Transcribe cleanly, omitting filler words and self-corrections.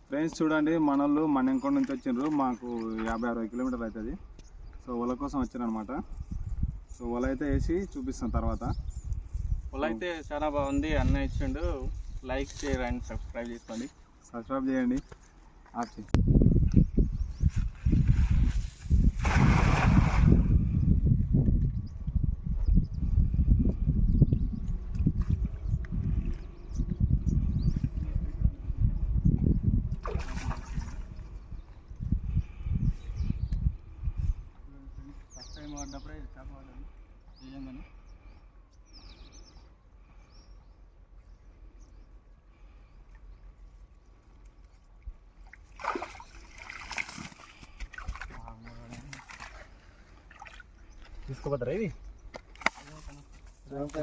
Friends చూడండి, మనోళ్ళు మన్నెంకొండ నుంచి వచ్చిండ్రు. మాకు 50-60 కిలోమీటర్లు అవుతుంది. సో వల కోసం వచ్చారనమాట. సో వల అయితే వేసి చూపిస్తాం తర్వాత. వల అయితే చాలా బాగుంది, అన్న ఇచ్చిండు. లైక్ షేర్ అండ్ సబ్స్క్రైబ్ చేసుకోండి. సబ్స్క్రైబ్ చేయండి. ఆర్చి ఫస్ట్ టైం వాడినప్పుడే చేప వాడాలి నిజంగానే. తీసుకోపోతారా ఇది? బాగుంటుంది.